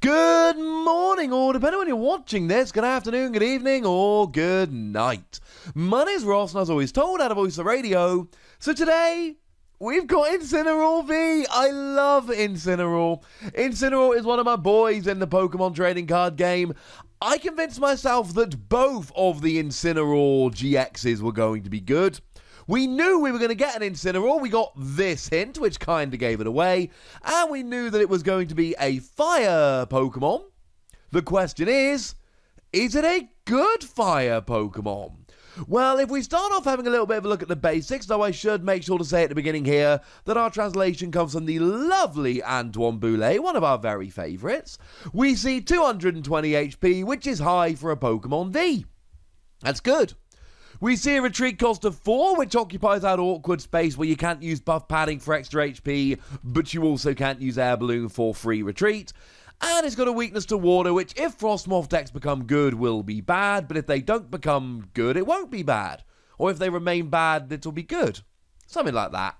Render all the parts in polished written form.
Good morning, or depending on when you're watching this, good afternoon, good evening, or good night. My name's Ross, and as always told, out of Voice of Radio. So today, we've got Incineroar V. I love Incineroar. Incineroar is one of my boys in the Pokemon trading card game. I convinced myself that both of the Incineroar GXs were going to be good. We knew we were going to get an Incineroar. We got this hint, which kind of gave it away. And we knew that it was going to be a fire Pokemon. The question is it a good fire Pokemon? Well, if we start off having a little bit of a look at the basics, though I should make sure to say at the beginning here that our translation comes from the lovely Antoine Boulet, one of our very favourites. We see 220 HP, which is high for a Pokemon V. That's good. We see a retreat cost of 4, which occupies that awkward space where you can't use buff padding for extra HP, but you also can't use air balloon for free retreat. And it's got a weakness to water, which if Frostmoth decks become good, will be bad, but if they don't become good, it won't be bad. Or if they remain bad, it'll be good. Something like that.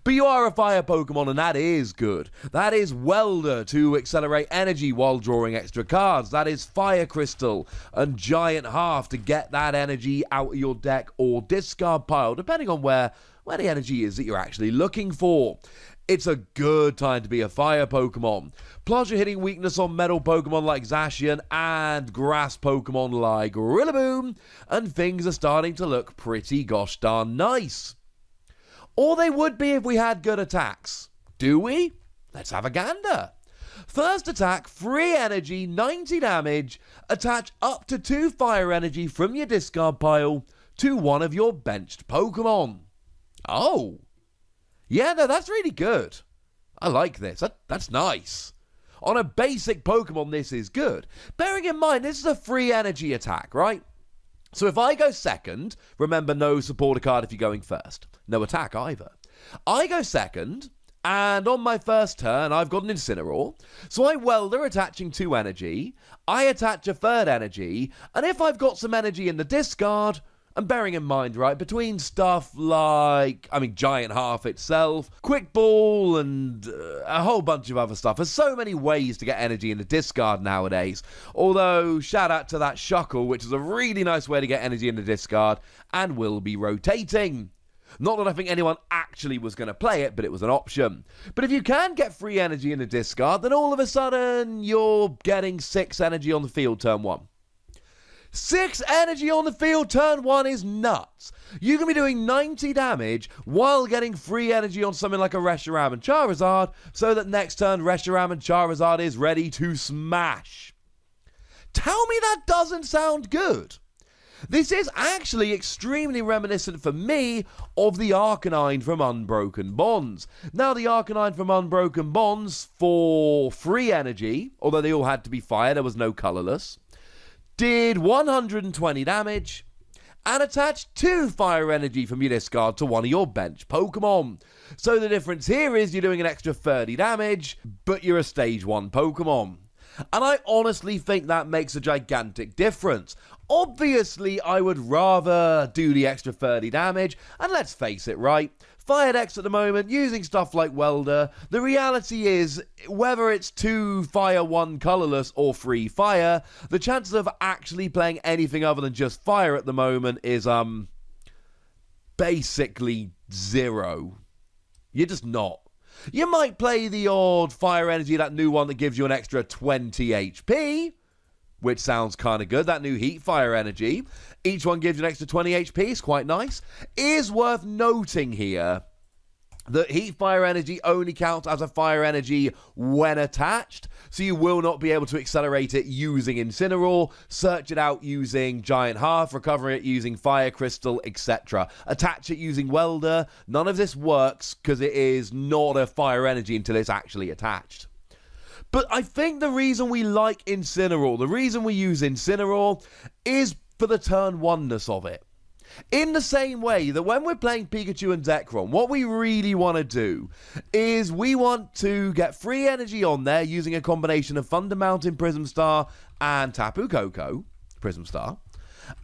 But you are a fire Pokemon, and that is good. That is Welder to accelerate energy while drawing extra cards. That is Fire Crystal and Giant Half to get that energy out of your deck or discard pile, depending on where the energy is that you're actually looking for. It's a good time to be a fire Pokemon. Plus, you're hitting weakness on metal Pokemon like Zacian and grass Pokemon like Rillaboom, and things are starting to look pretty gosh darn nice. Or they would be if we had good attacks. Do we? Let's have a gander. First attack, free energy, 90 damage. Attach up to 2 fire energy from your discard pile to one of your benched Pokemon. Oh. Yeah, no, that's really good. I like this. That's nice. On a basic Pokemon, this is good. Bearing in mind, this is a free energy attack, right? So if I go second, remember no supporter card if you're going first. No attack either. I go second, and on my first turn, I've got an Incineroar. So I Welder attaching 2 energy. I attach a 3rd energy, and if I've got some energy in the discard, and bearing in mind, right, between stuff like, Giant Half itself, Quick Ball, and a whole bunch of other stuff. There's so many ways to get energy in the discard nowadays. Although, shout out to that Shuckle, which is a really nice way to get energy in the discard, and will be rotating. Not that I think anyone actually was going to play it, but it was an option. But if you can get free energy in the discard, then all of a sudden, you're getting 6 energy on the field turn 1. 6 energy on the field turn 1 is nuts. You can be doing 90 damage while getting free energy on something like a Reshiram and Charizard, so that next turn Reshiram and Charizard is ready to smash. Tell me that doesn't sound good. This is actually extremely reminiscent for me of the Arcanine from Unbroken Bonds. Now, the Arcanine from Unbroken Bonds for free energy, although they all had to be fire, there was no colorless, did 120 damage and attached 2 fire energy from your discard to one of your bench Pokemon. So the difference here is you're doing an extra 30 damage, but you're a stage 1 Pokemon. And I honestly think that makes a gigantic difference. Obviously, I would rather do the extra 30 damage, and let's face it, right? Fire decks at the moment, using stuff like Welder, the reality is, whether it's 2 fire, 1 colorless, or free fire, the chances of actually playing anything other than just fire at the moment is, basically 0. You're just not. You might play the odd fire energy, that new one that gives you an extra 20 HP, which sounds kind of good. That new heat fire energy, each one gives you an extra 20 HP, it's quite nice. Is worth noting here that heat fire energy only counts as a fire energy when attached, so you will not be able to accelerate it using Incineroar, search it out using Giant Half, recover it using Fire Crystal, etc. Attach it using Welder. None of this works because it is not a fire energy until it's actually attached. But I think the reason we like Incineroar, the reason we use Incineroar, is for the turn 1-ness of it. In the same way that when we're playing Pikachu and Zekrom, what we really want to do is we want to get free energy on there using a combination of Thunder Mountain, Prism Star, and Tapu Koko, Prism Star.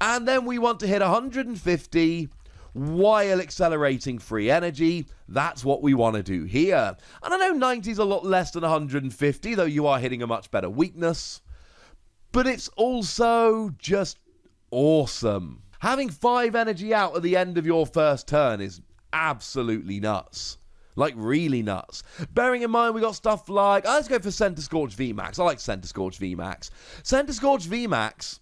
And then we want to hit 150 while accelerating free energy. That's what we want to do here. And I know 90 is a lot less than 150, though you are hitting a much better weakness. But it's also just awesome. Having 5 energy out at the end of your first turn is absolutely nuts. Like, really nuts. Bearing in mind, we got stuff like... let's go for Center Scorch VMAX. I like Center Scorch VMAX. Center Scorch VMAX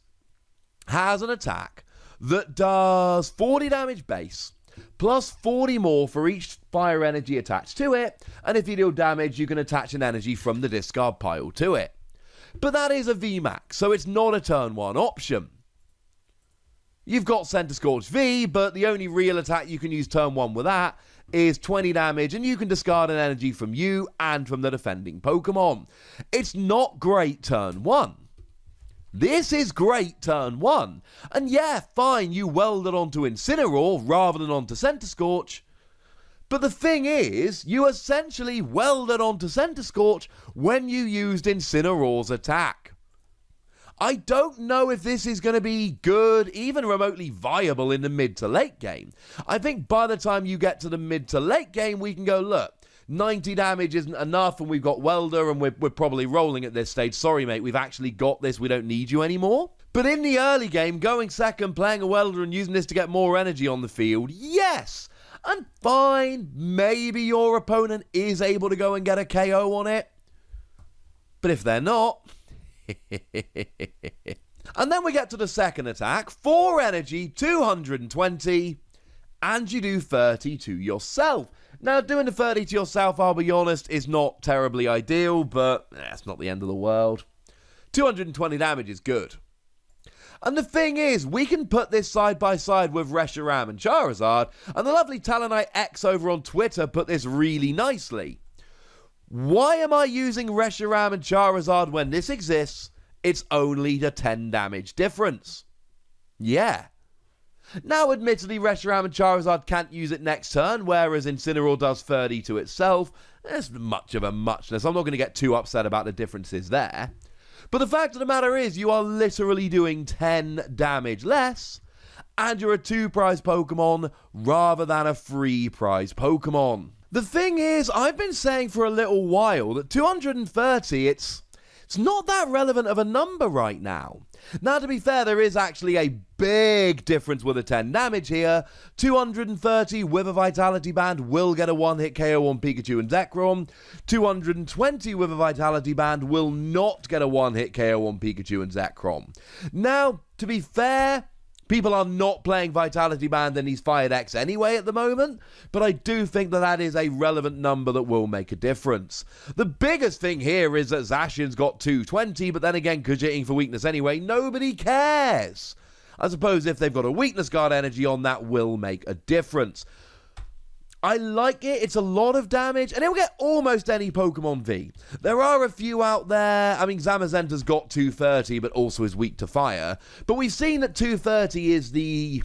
has an attack that does 40 damage base, plus 40 more for each fire energy attached to it, and if you deal damage, you can attach an energy from the discard pile to it. But that is a VMAX, so it's not a turn 1 option. You've got Center Scorch V, but the only real attack you can use turn 1 with that is 20 damage, and you can discard an energy from you and from the defending Pokemon. It's not great turn 1. This is great turn 1. And yeah, fine, you welded onto Incineroar rather than onto Center Scorch. But the thing is, you essentially welded onto Center Scorch when you used Incineroar's attack. I don't know if this is going to be good, even remotely viable in the mid to late game. I think by the time you get to the mid to late game, we can go, look, 90 damage isn't enough, and we've got Welder, and we're probably rolling at this stage. Sorry, mate, we've actually got this. We don't need you anymore. But in the early game, going second, playing a Welder, and using this to get more energy on the field, yes. And fine, maybe your opponent is able to go and get a KO on it. But if they're not... And then we get to the second attack. 4 energy, 220, and you do 30 to yourself. Now, doing the 30 to yourself, I'll be honest, is not terribly ideal, but it's not the end of the world. 220 damage is good. And the thing is, we can put this side by side with Reshiram and Charizard, and the lovely Talonite X over on Twitter put this really nicely. Why am I using Reshiram and Charizard when this exists? It's only the 10 damage difference. Yeah. Now, admittedly, Reshiram and Charizard can't use it next turn, whereas Incineroar does 30 to itself. There's much of a muchness. I'm not going to get too upset about the differences there. But the fact of the matter is, you are literally doing 10 damage less, and you're a 2-prize Pokemon rather than a 3-prize Pokemon. The thing is, I've been saying for a little while that 230, it's not that relevant of a number right now. Now, to be fair, there is actually a big difference with a 10 damage here. 230 with a Vitality Band will get a 1-hit KO on Pikachu and Zekrom. 220 with a Vitality Band will not get a 1-hit KO on Pikachu and Zekrom. Now, to be fair, people are not playing Vitality Band and he's Fired X anyway at the moment, but I do think that that is a relevant number that will make a difference. The biggest thing here is that Zacian's got 220, but then again, because you're hitting for weakness anyway, nobody cares. I suppose if they've got a weakness guard energy on, that will make a difference. I like it. It's a lot of damage, and it will get almost any Pokemon V. There are a few out there. I mean, Zamazenta's got 230, but also is weak to fire. But we've seen that 230 is the...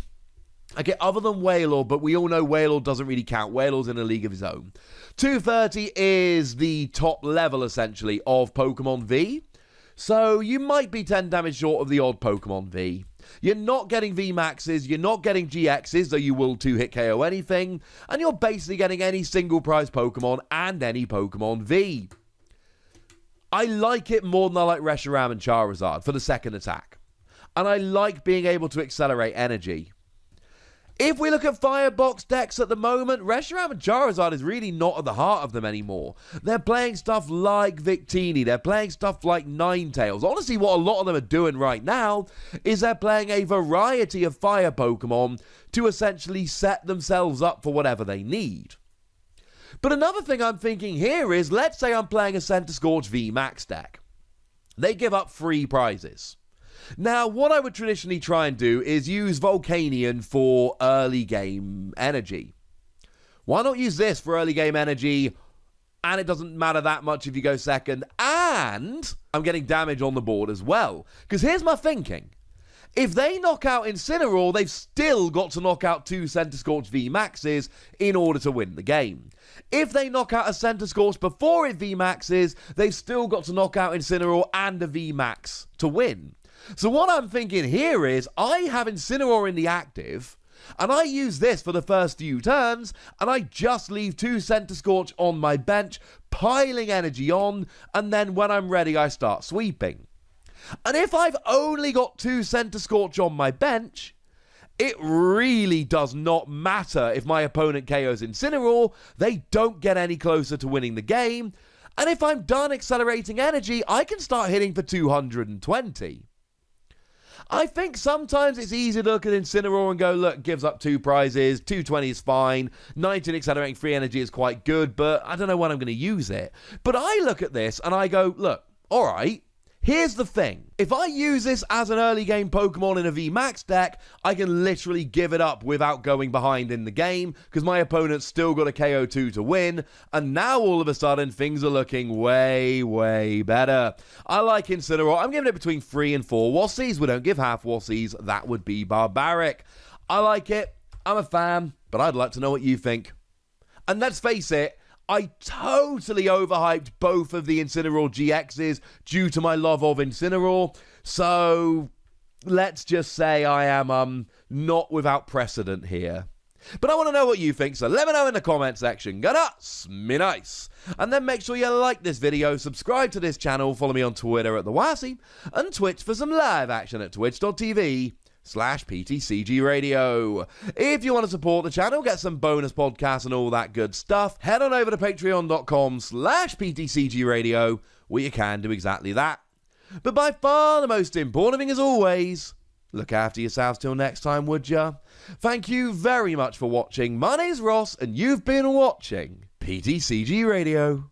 Okay, other than Wailord, but we all know Wailord doesn't really count. Wailord's in a league of his own. 230 is the top level, essentially, of Pokemon V. So you might be 10 damage short of the odd Pokemon V. You're not getting VMAXs, you're not getting GXs, though you will 2-hit KO anything, and you're basically getting any single prize Pokemon and any Pokemon V. I like it more than I like Reshiram and Charizard for the second attack. And I like being able to accelerate energy. If we look at Firebox decks at the moment, Reshiram and Charizard is really not at the heart of them anymore. They're playing stuff like Victini, they're playing stuff like Ninetales. Honestly, what a lot of them are doing right now is they're playing a variety of fire Pokemon to essentially set themselves up for whatever they need. But another thing I'm thinking here is, let's say I'm playing a Center Scorch V Max deck. They give up 3 prizes. Now, what I would traditionally try and do is use Volcanion for early game energy. Why not use this for early game energy, and it doesn't matter that much if you go second, and I'm getting damage on the board as well. Because here's my thinking. If they knock out Incineroar, they've still got to knock out 2 Center Scorch V Maxes in order to win the game. If they knock out a Center Scorch before it V Maxes, they've still got to knock out Incineroar and a V Max to win. So what I'm thinking here is, I have Incineroar in the active, And I use this for the first few turns, and I just leave 2 Center Scorch on my bench, piling energy on, and then when I'm ready, I start sweeping. And if I've only got 2 Center Scorch on my bench, it really does not matter if my opponent KOs Incineroar, they don't get any closer to winning the game, and if I'm done accelerating energy, I can start hitting for 220. I think sometimes it's easy to look at Incineroar and go, look, gives up 2 prizes, 220 is fine, 19 accelerating free energy is quite good, but I don't know when I'm going to use it. But I look at this and I go, look, alright, here's the thing. If I use this as an early game Pokemon in a VMAX deck, I can literally give it up without going behind in the game, because my opponent's still got a KO2 to win, and now all of a sudden things are looking way, way better. I like Incineroar. I'm giving it between 3 and 4 Wossies. We don't give half Wossies. That would be barbaric. I like it. I'm a fan, but I'd like to know what you think. And let's face it, I totally overhyped both of the Incineroar GXs due to my love of Incineroar, so let's just say I am not without precedent here. But I want to know what you think, so let me know in the comment section. Gonna me nice. And then make sure you like this video, subscribe to this channel, follow me on Twitter at TheWassy, and Twitch for some live action at twitch.tv/PTCGRadio. If you want to support the channel, get some bonus podcasts and all that good stuff, head on over to patreon.com/PTCGRadio, where you can do exactly that. But by far the most important thing, as always, look after yourselves till next time, would ya? Thank you very much for watching. My name's Ross, and you've been watching PTCG Radio.